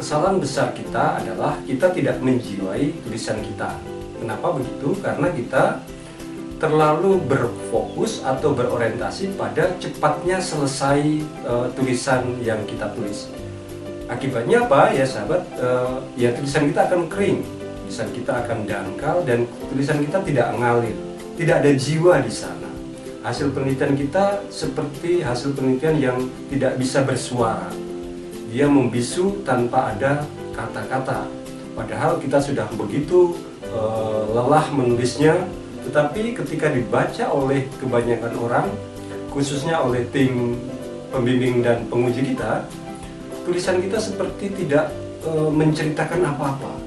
kesalahan besar kita adalah kita tidak menjiwai tulisan kita. Kenapa begitu? Karena kita terlalu berfokus atau berorientasi pada cepatnya selesai tulisan yang kita tulis. Akibatnya apa ya sahabat? Ya tulisan kita akan kering, tulisan kita akan dangkal, dan tulisan kita tidak ngalir, tidak ada jiwa di sana. Hasil penelitian kita seperti hasil penelitian yang tidak bisa bersuara. Dia membisu tanpa ada kata-kata. Padahal kita sudah begitu lelah menulisnya, tetapi ketika dibaca oleh kebanyakan orang, khususnya oleh tim pembimbing dan penguji kita, tulisan kita seperti tidak menceritakan apa-apa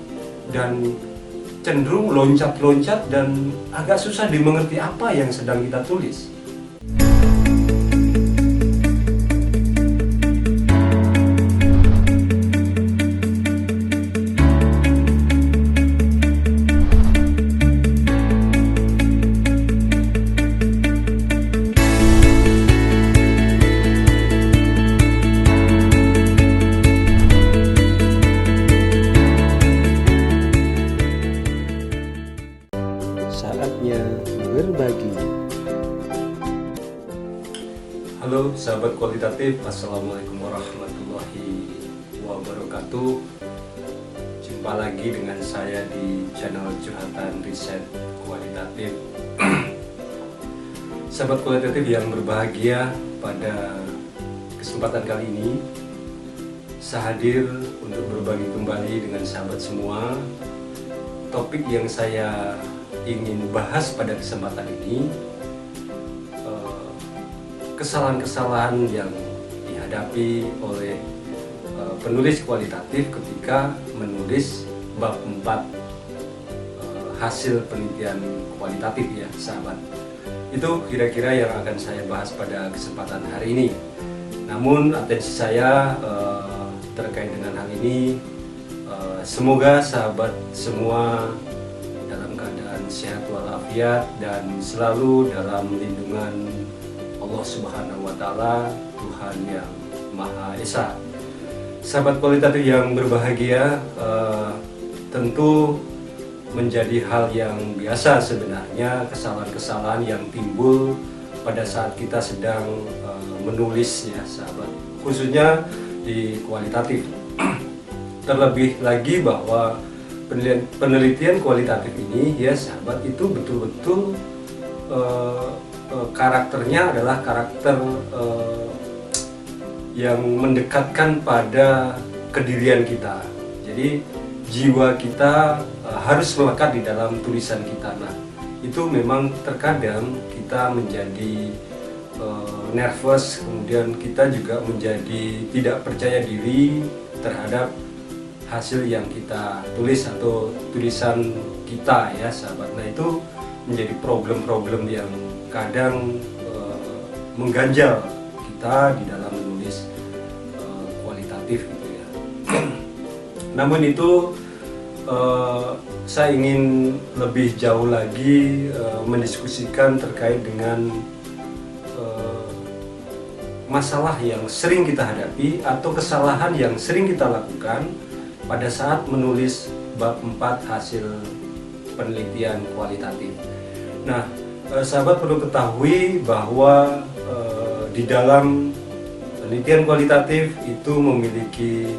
dan cenderung loncat-loncat dan agak susah dimengerti apa yang sedang kita tulis. Saatnya berbagi. Halo sahabat kualitatif, Assalamualaikum warahmatullahi wabarakatuh. Jumpa lagi dengan saya di channel Curhatan Riset Kualitatif. Sahabat kualitatif yang berbahagia, pada kesempatan kali ini saya hadir untuk berbagi kembali dengan sahabat semua. Topik yang saya ingin bahas pada kesempatan ini, kesalahan-kesalahan yang dihadapi oleh penulis kualitatif ketika menulis bab 4 hasil penelitian kualitatif ya sahabat. Itu kira-kira yang akan saya bahas pada kesempatan hari ini. Namun atensi saya terkait dengan hal ini, semoga sahabat semua dalam keadaan sehat walafiat dan selalu dalam lindungan Allah Subhanahu wa Ta'ala, Tuhan yang Maha Esa. Sahabat kualitatif yang berbahagia, tentu menjadi hal yang biasa sebenarnya kesalahan-kesalahan yang timbul pada saat kita sedang menulis ya sahabat, khususnya di kualitatif. Terlebih lagi bahwa penelitian kualitatif ini ya sahabat, itu betul-betul karakternya adalah karakter yang mendekatkan pada kedirian kita. Jadi jiwa kita harus melekat di dalam tulisan kita. Nah, itu memang terkadang kita menjadi nervous, kemudian kita juga menjadi tidak percaya diri terhadap hasil yang kita tulis atau tulisan kita ya sahabat. Nah, itu menjadi problem-problem yang kadang mengganjal kita di dalam menulis kualitatif gitu ya. Namun itu saya ingin lebih jauh lagi mendiskusikan terkait dengan masalah yang sering kita hadapi atau kesalahan yang sering kita lakukan pada saat menulis bab 4 hasil penelitian kualitatif. Nah, sahabat perlu ketahui bahwa di dalam penelitian kualitatif itu memiliki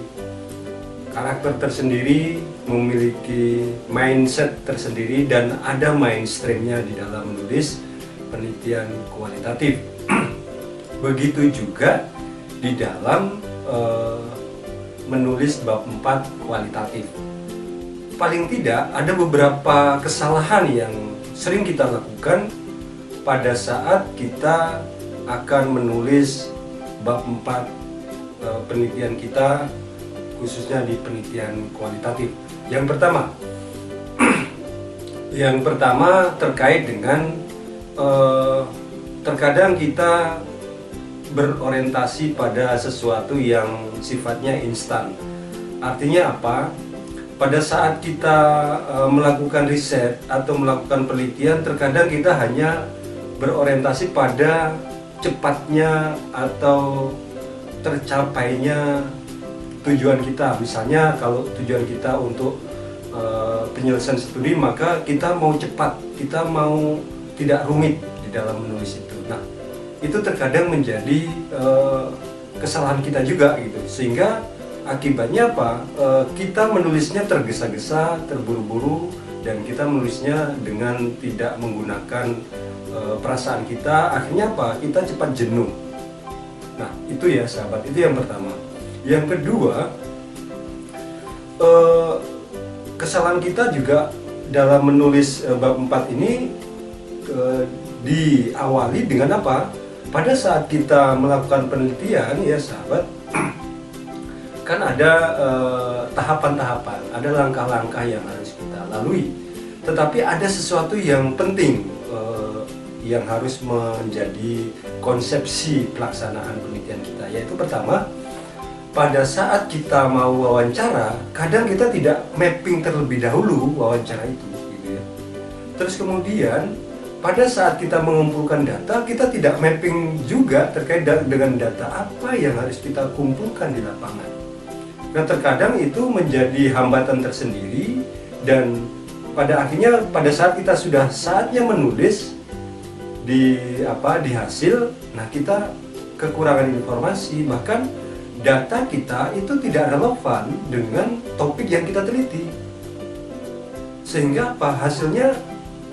karakter tersendiri, memiliki mindset tersendiri, dan ada mainstreamnya di dalam menulis penelitian kualitatif. Begitu juga di dalam menulis bab 4 kualitatif. Paling tidak ada beberapa kesalahan yang sering kita lakukan pada saat kita akan menulis bab 4 penelitian kita, khususnya di penelitian kualitatif. Yang pertama terkait dengan terkadang kita berorientasi pada sesuatu yang sifatnya instan. Artinya apa? Pada saat kita melakukan riset atau melakukan penelitian, terkadang kita hanya berorientasi pada cepatnya atau tercapainya tujuan kita. Misalnya kalau tujuan kita untuk penyelesaian studi, maka kita mau cepat, kita mau tidak rumit di dalam menulis itu. Nah, itu terkadang menjadi kesalahan kita juga gitu, sehingga akibatnya apa? Kita menulisnya tergesa-gesa, terburu-buru, dan kita menulisnya dengan tidak menggunakan perasaan kita. Akhirnya apa? Kita cepat jenuh. Nah, itu ya sahabat, itu yang pertama. Yang kedua, kesalahan kita juga dalam menulis bab 4 ini diawali dengan apa? Pada saat kita melakukan penelitian ya sahabat, kan ada tahapan-tahapan, ada langkah-langkah yang harus kita lalui. Tetapi ada sesuatu yang penting yang harus menjadi konsepsi pelaksanaan penelitian kita, yaitu pertama, pada saat kita mau wawancara, kadang kita tidak mapping terlebih dahulu wawancara itu, gitu ya. Terus kemudian pada saat kita mengumpulkan data, kita tidak mapping juga terkait dengan data apa yang harus kita kumpulkan di lapangan. Nah, terkadang itu menjadi hambatan tersendiri, dan pada akhirnya pada saat kita sudah saatnya menulis di hasil, nah kita kekurangan informasi, bahkan data kita itu tidak relevan dengan topik yang kita teliti, sehingga apa, hasilnya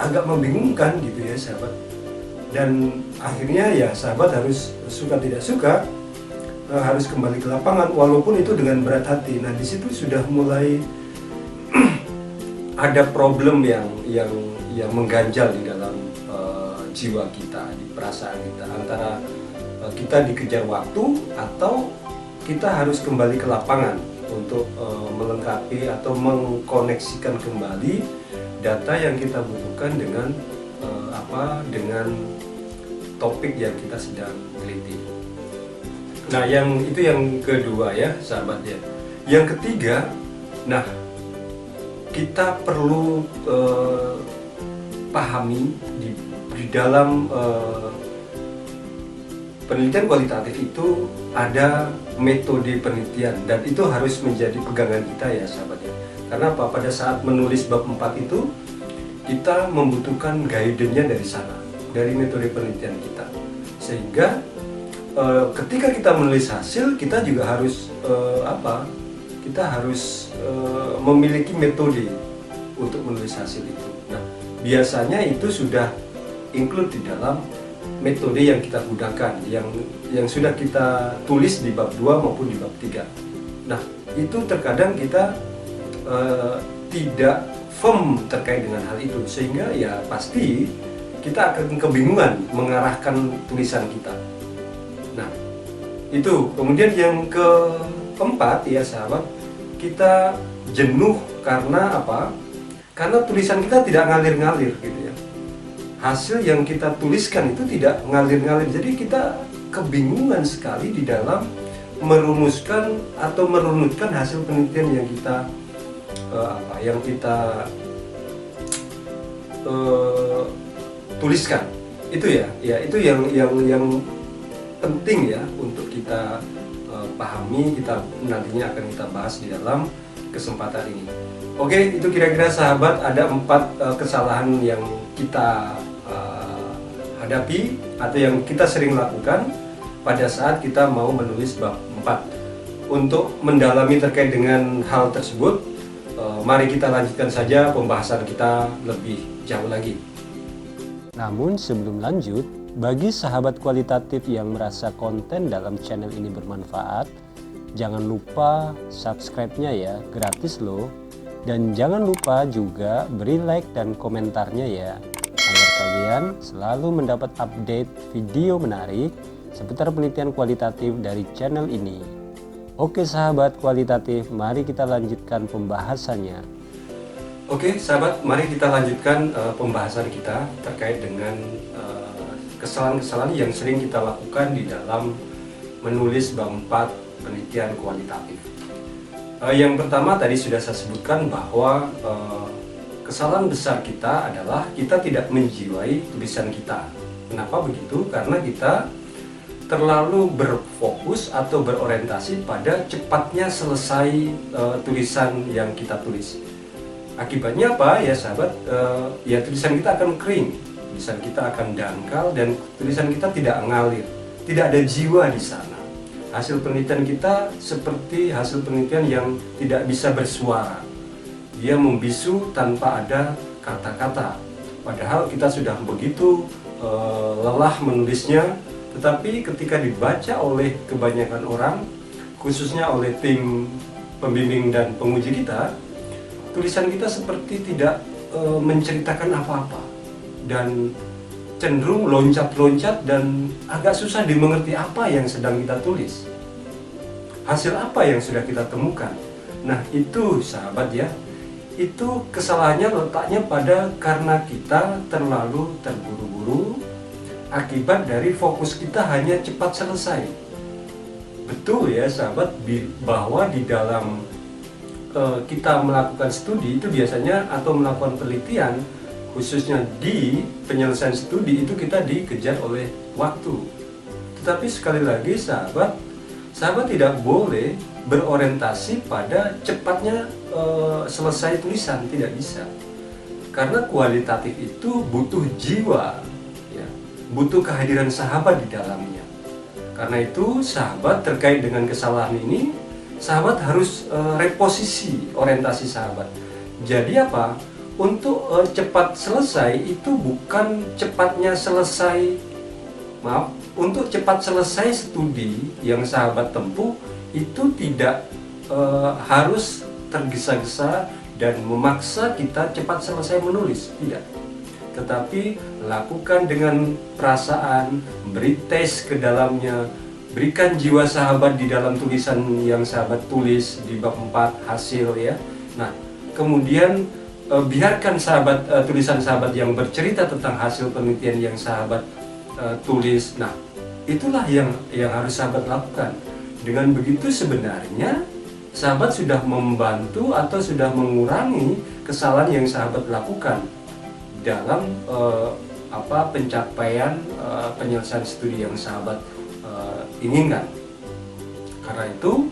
agak membingungkan gitu ya sahabat. Dan akhirnya ya sahabat harus suka tidak suka harus kembali ke lapangan, walaupun itu dengan berat hati. Nah, di situ sudah mulai ada problem yang mengganjal di dalam jiwa kita, di perasaan kita, antara kita dikejar waktu atau kita harus kembali ke lapangan untuk melengkapi atau mengkoneksikan kembali data yang kita butuhkan dengan dengan topik yang kita sedang teliti. Nah, itu yang kedua ya sahabat ya. Yang ketiga, nah kita perlu pahami di dalam penelitian kualitatif itu ada metode penelitian, dan itu harus menjadi pegangan kita ya sahabat ya. Karena apa? Pada saat menulis bab 4 itu kita membutuhkan guidance-nya dari sana, dari metode penelitian kita. Sehingga ketika kita menulis hasil, kita juga harus kita harus memiliki metode untuk menulis hasil itu. Nah, biasanya itu sudah include di dalam metode yang kita gunakan, yang sudah kita tulis di bab 2 maupun di bab 3. Nah, itu terkadang kita tidak firm terkait dengan hal itu, sehingga ya pasti kita akan kebingungan mengarahkan tulisan kita. Nah, itu. Kemudian yang keempat ya sahabat, kita jenuh karena apa? Karena tulisan kita tidak ngalir-ngalir gitu ya. Hasil yang kita tuliskan itu tidak ngalir-ngalir, jadi kita kebingungan sekali di dalam merumuskan atau merunutkan hasil penelitian yang kita tuliskan. Itu ya itu yang penting ya untuk kita pahami, kita nantinya akan kita bahas di dalam kesempatan ini. Oke, itu kira-kira sahabat ada 4 kesalahan yang kita hadapi atau yang kita sering lakukan pada saat kita mau menulis bab 4. Untuk mendalami terkait dengan hal tersebut, mari kita lanjutkan saja pembahasan kita lebih jauh lagi. Namun sebelum lanjut, bagi sahabat kualitatif yang merasa konten dalam channel ini bermanfaat, jangan lupa subscribe-nya ya, gratis loh. Dan jangan lupa juga beri like dan komentarnya ya, agar kalian selalu mendapat update video menarik seputar penelitian kualitatif dari channel ini. Oke sahabat kualitatif, mari kita lanjutkan pembahasannya. Oke sahabat, mari kita lanjutkan pembahasan kita terkait dengan kesalahan-kesalahan yang sering kita lakukan di dalam menulis bab 4 penelitian kualitatif. Yang pertama tadi sudah saya sebutkan bahwa kesalahan besar kita adalah kita tidak menjiwai tulisan kita. Kenapa begitu? Karena kita terlalu berfokus atau berorientasi pada cepatnya selesai tulisan yang kita tulis. Akibatnya apa ya sahabat? Ya tulisan kita akan kering, tulisan kita akan dangkal, dan tulisan kita tidak ngalir, tidak ada jiwa di sana. Hasil penelitian kita seperti hasil penelitian yang tidak bisa bersuara. Dia membisu tanpa ada kata-kata. Padahal kita sudah begitu lelah menulisnya, tetapi ketika dibaca oleh kebanyakan orang, khususnya oleh tim pembimbing dan penguji kita, tulisan kita seperti tidak menceritakan apa-apa dan cenderung loncat-loncat dan agak susah dimengerti apa yang sedang kita tulis. Hasil apa yang sudah kita temukan? Nah itu sahabat ya, itu kesalahannya letaknya pada karena kita terlalu terburu-buru akibat dari fokus kita hanya cepat selesai. Betul ya sahabat, bahwa di dalam kita melakukan studi itu biasanya atau melakukan penelitian, khususnya di penyelesaian studi itu kita dikejar oleh waktu. Tetapi sekali lagi sahabat tidak boleh berorientasi pada cepatnya selesai tulisan, tidak bisa. Karena kualitatif itu butuh jiwa, ya, butuh kehadiran sahabat di dalamnya. Karena itu sahabat terkait dengan kesalahan ini, sahabat harus reposisi orientasi sahabat. Jadi apa? Untuk cepat selesai itu bukan cepatnya selesai, untuk cepat selesai studi yang sahabat tempuh itu tidak harus tergesa-gesa dan memaksa kita cepat selesai menulis, tidak. Tetapi lakukan dengan perasaan, beri tes ke dalamnya, berikan jiwa sahabat di dalam tulisan yang sahabat tulis di bab 4 hasil ya. Nah, kemudian biarkan tulisan sahabat yang bercerita tentang hasil penelitian yang sahabat tulis. Nah, itulah yang harus sahabat lakukan. Dengan begitu sebenarnya sahabat sudah membantu atau sudah mengurangi kesalahan yang sahabat lakukan dalam pencapaian penyelesaian studi yang sahabat inginkan. Karena itu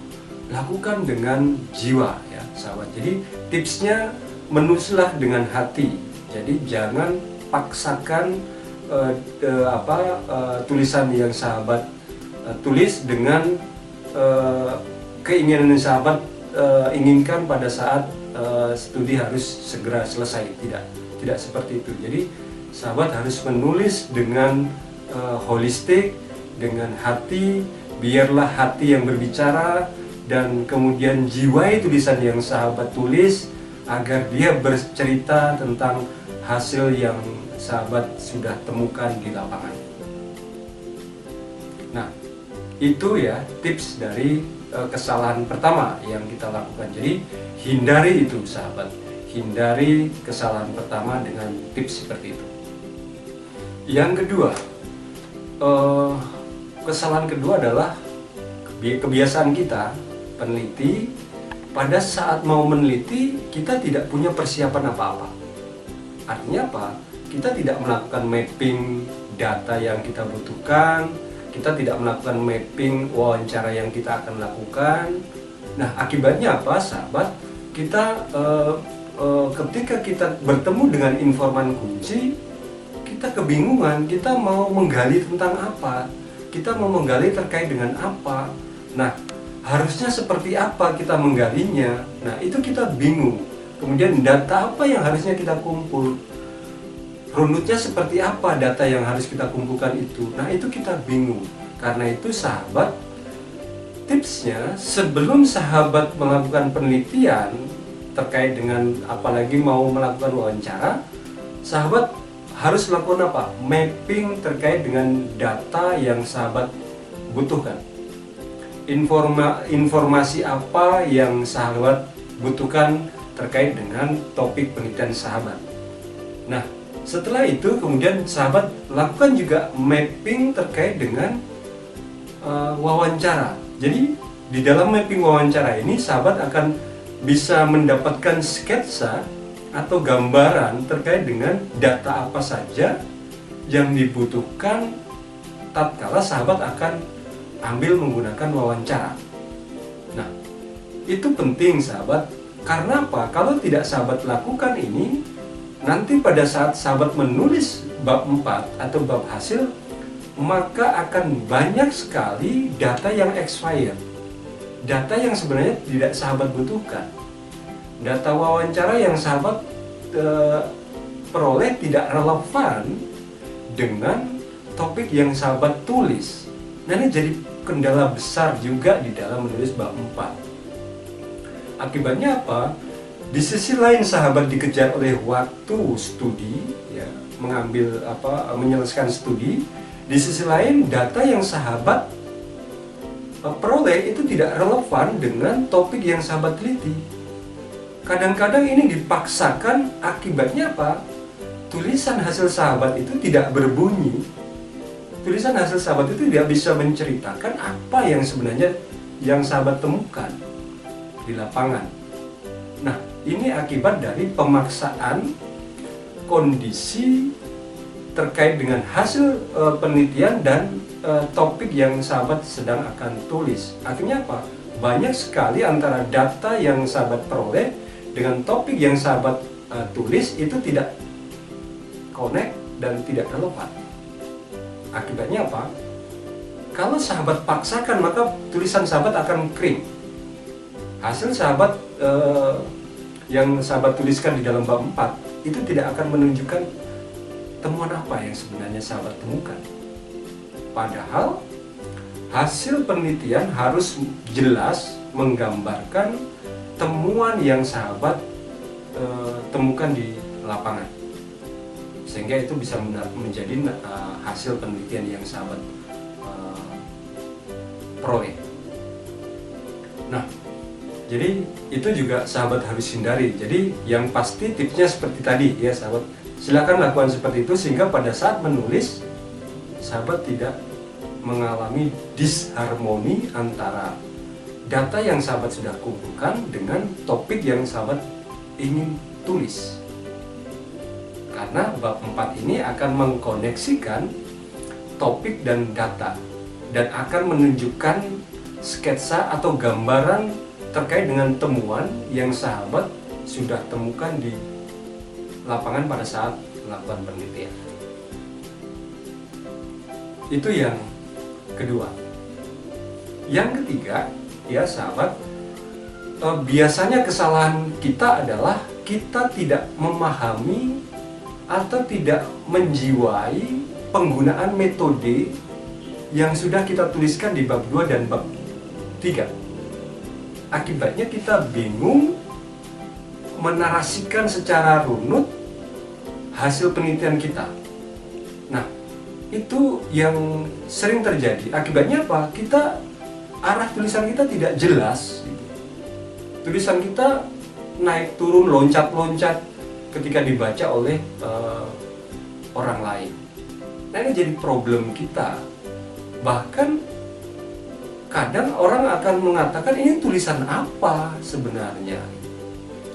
lakukan dengan jiwa ya sahabat. Jadi tipsnya menulislah dengan hati. Jadi jangan paksakan tulisan yang sahabat tulis dengan keinginan yang sahabat inginkan pada saat studi harus segera selesai. Tidak seperti itu. Jadi sahabat harus menulis dengan holistik, dengan hati. Biarlah hati yang berbicara, dan kemudian jiwai tulisan yang sahabat tulis agar dia bercerita tentang hasil yang sahabat sudah temukan di lapangan. Nah, itu ya tips dari kesalahan pertama yang kita lakukan. Jadi hindari itu sahabat, hindari kesalahan pertama dengan tips seperti itu. Yang kedua, kesalahan kedua adalah kebiasaan kita peneliti, pada saat mau meneliti kita tidak punya persiapan apa-apa. Artinya apa? Kita tidak melakukan mapping data yang kita butuhkan, kita tidak melakukan mapping wawancara yang kita akan lakukan. Nah, akibatnya apa sahabat? Kita ketika kita bertemu dengan informan kunci, kita kebingungan, kita mau menggali tentang apa, kita mau menggali terkait dengan apa. Nah, harusnya seperti apa kita menggalinya. Nah, itu kita bingung. Kemudian data apa yang harusnya kita kumpul, runutnya seperti apa data yang harus kita kumpulkan itu. Nah, itu kita bingung. Karena itu sahabat, tipsnya sebelum sahabat melakukan penelitian terkait dengan apalagi mau melakukan wawancara, sahabat harus melakukan apa? Mapping terkait dengan data yang sahabat butuhkan. Informasi apa yang sahabat butuhkan terkait dengan topik penelitian sahabat. Nah, setelah itu kemudian sahabat lakukan juga mapping terkait dengan wawancara. Jadi di dalam mapping wawancara ini sahabat akan bisa mendapatkan sketsa atau gambaran terkait dengan data apa saja yang dibutuhkan tatkala sahabat akan ambil menggunakan wawancara. Nah, itu penting sahabat. Karena apa? Kalau tidak sahabat lakukan ini, nanti pada saat sahabat menulis bab 4 atau bab hasil, maka akan banyak sekali data yang expired. Data yang sebenarnya tidak sahabat butuhkan. Data wawancara yang sahabat peroleh tidak relevan dengan topik yang sahabat tulis. Nah, ini jadi kendala besar juga di dalam menulis bab 4. Akibatnya apa? Di sisi lain sahabat dikejar oleh waktu studi, ya, menyelesaikan studi. Di sisi lain data yang sahabat peroleh itu tidak relevan dengan topik yang sahabat teliti. Kadang-kadang ini dipaksakan, akibatnya apa? Tulisan hasil sahabat itu tidak berbunyi. Tulisan hasil sahabat itu tidak bisa menceritakan apa yang sebenarnya yang sahabat temukan di lapangan. Nah, ini akibat dari pemaksaan kondisi terkait dengan hasil penelitian dan topik yang sahabat sedang akan tulis. Akhirnya apa? Banyak sekali antara data yang sahabat peroleh dengan topik yang sahabat tulis itu tidak connect dan tidak relevan. Akibatnya apa? Kalau sahabat paksakan, maka tulisan sahabat akan kering. Hasil sahabat yang sahabat tuliskan di dalam bab 4 itu tidak akan menunjukkan temuan apa yang sebenarnya sahabat temukan. Padahal hasil penelitian harus jelas menggambarkan temuan yang sahabat temukan di lapangan, sehingga itu bisa menjadi hasil penelitian yang sahabat peroleh. Nah, jadi itu juga sahabat harus hindari. Jadi yang pasti tipsnya seperti tadi ya sahabat, silakan lakukan seperti itu sehingga pada saat menulis sahabat tidak mengalami disharmoni antara data yang sahabat sudah kumpulkan dengan topik yang sahabat ingin tulis. Karena bab 4 ini akan mengkoneksikan topik dan data dan akan menunjukkan sketsa atau gambaran terkait dengan temuan yang sahabat sudah temukan di lapangan pada saat melakukan penelitian. Itu yang kedua. Yang ketiga, ya sahabat, biasanya kesalahan kita adalah kita tidak memahami atau tidak menjiwai penggunaan metode yang sudah kita tuliskan di bab 2 dan bab 3. Akibatnya kita bingung menarasikan secara runut hasil penelitian kita. Nah, itu yang sering terjadi. Akibatnya apa? Arah tulisan kita tidak jelas. Tulisan kita naik turun, loncat-loncat ketika dibaca oleh orang lain. Nah, ini jadi problem kita. Bahkan kadang orang akan mengatakan, ini tulisan apa sebenarnya?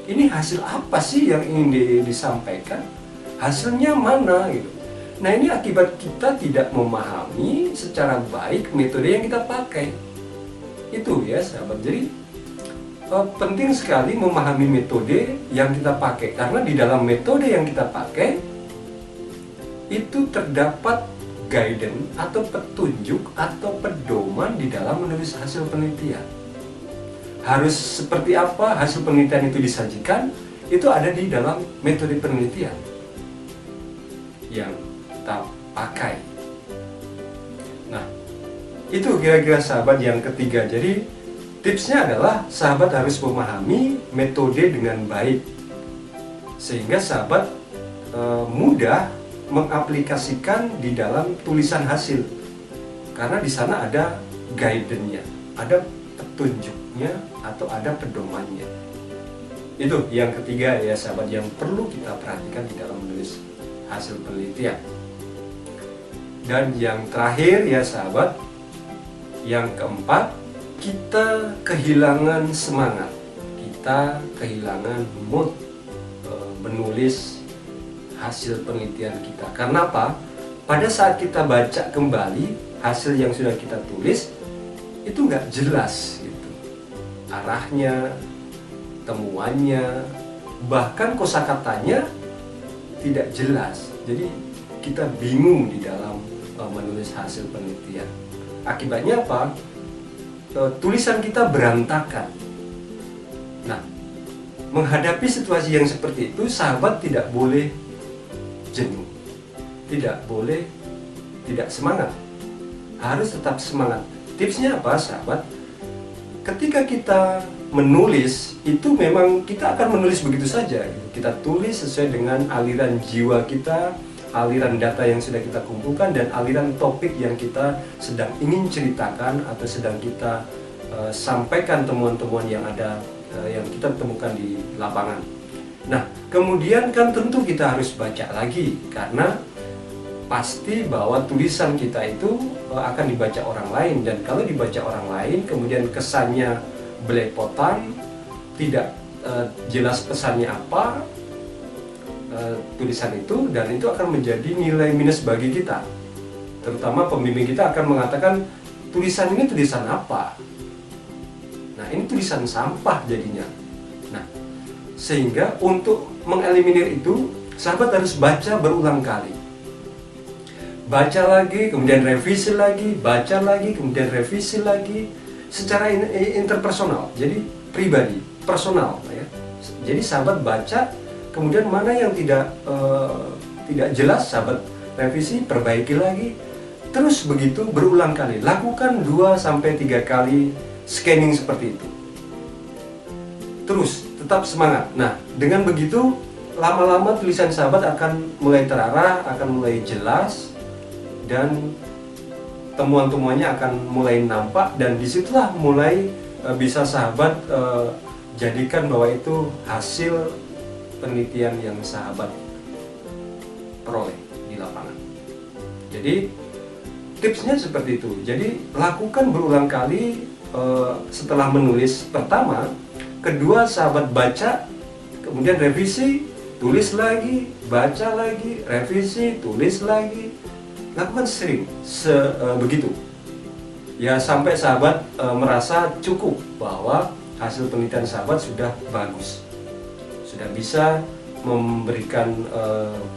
Ini hasil apa sih yang ingin disampaikan? Hasilnya mana? Gitu. Nah, ini akibat kita tidak memahami secara baik metode yang kita pakai. Itu ya sahabat. Jadi penting sekali memahami metode yang kita pakai. Karena di dalam metode yang kita pakai itu terdapat guidance atau petunjuk atau pedoman di dalam menulis hasil penelitian. Harus seperti apa hasil penelitian itu disajikan, itu ada di dalam metode penelitian yang kita pakai. Nah, itu kira-kira sahabat yang ketiga. Jadi tipsnya adalah sahabat harus memahami metode dengan baik sehingga sahabat mudah mengaplikasikan di dalam tulisan hasil, karena di sana ada guidance-nya, ada petunjuknya atau ada pedomannya. Itu yang ketiga ya sahabat yang perlu kita perhatikan di dalam menulis hasil penelitian. Dan yang terakhir ya sahabat, yang keempat, kita kehilangan semangat, kita kehilangan mood menulis hasil penelitian kita. Karena apa? Pada saat kita baca kembali hasil yang sudah kita tulis itu nggak jelas gitu, arahnya, temuannya, bahkan kosakatanya tidak jelas. Jadi kita bingung di dalam menulis hasil penelitian. Akibatnya apa? Tulisan kita berantakan. Nah, menghadapi situasi yang seperti itu, sahabat tidak boleh jenuh, tidak boleh tidak semangat, harus tetap semangat. Tipsnya apa, sahabat? Ketika kita menulis, itu memang kita akan menulis begitu saja. Kita tulis sesuai dengan aliran jiwa kita, aliran data yang sudah kita kumpulkan, dan aliran topik yang kita sedang ingin ceritakan atau sedang kita sampaikan, temuan-temuan yang ada yang kita temukan di lapangan. Nah, kemudian kan tentu kita harus baca lagi, karena pasti bahwa tulisan kita itu akan dibaca orang lain, dan kalau dibaca orang lain kemudian kesannya belepotan, tidak jelas pesannya apa, tulisan itu, dan itu akan menjadi nilai minus bagi kita. Terutama pembimbing kita akan mengatakan, tulisan ini tulisan apa? Nah, ini tulisan sampah jadinya. Nah, sehingga untuk mengeliminir itu, sahabat harus baca berulang kali. Baca lagi, kemudian revisi lagi, baca lagi, kemudian revisi lagi, secara interpersonal, jadi pribadi, personal, ya. Jadi sahabat baca, kemudian mana yang tidak jelas, sahabat revisi, perbaiki lagi, terus begitu berulang kali. Lakukan 2-3 kali scanning seperti itu. Terus tetap semangat. Nah, dengan begitu lama-lama tulisan sahabat akan mulai terarah, akan mulai jelas, dan temuan-temuannya akan mulai nampak, dan disitulah mulai bisa sahabat jadikan bahwa itu hasil penelitian yang sahabat peroleh di lapangan. Jadi tipsnya seperti itu. Jadi lakukan berulang kali setelah menulis pertama, kedua sahabat baca, kemudian revisi, tulis lagi, baca lagi, revisi, tulis lagi. Lakukan sering begitu ya, sampai sahabat merasa cukup bahwa hasil penelitian sahabat sudah bagus, sudah bisa memberikan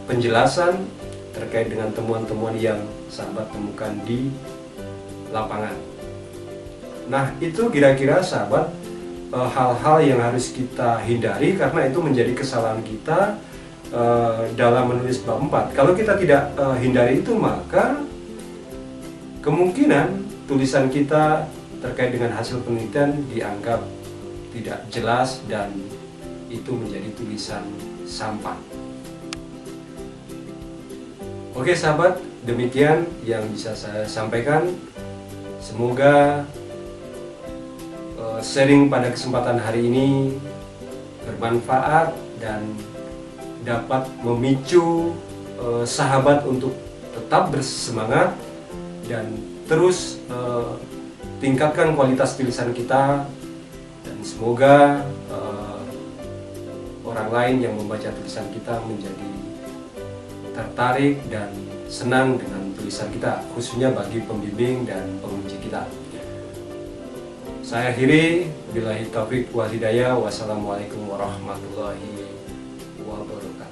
penjelasan terkait dengan temuan-temuan yang sahabat temukan di lapangan. Nah, itu kira-kira sahabat hal-hal yang harus kita hindari, karena itu menjadi kesalahan kita dalam menulis bab 4. Kalau kita tidak hindari itu, maka kemungkinan tulisan kita terkait dengan hasil penelitian dianggap tidak jelas, dan itu menjadi tulisan sampah. Oke sahabat, demikian yang bisa saya sampaikan. Semoga sharing pada kesempatan hari ini bermanfaat dan dapat memicu sahabat untuk tetap bersemangat dan terus tingkatkan kualitas tulisan kita, dan semoga orang lain yang membaca tulisan kita menjadi tertarik dan senang dengan tulisan kita, khususnya bagi pembimbing dan penguji kita. Saya akhiri, billahi taufiq wal hidayah, wassalamualaikum warahmatullahi wabarakatuh.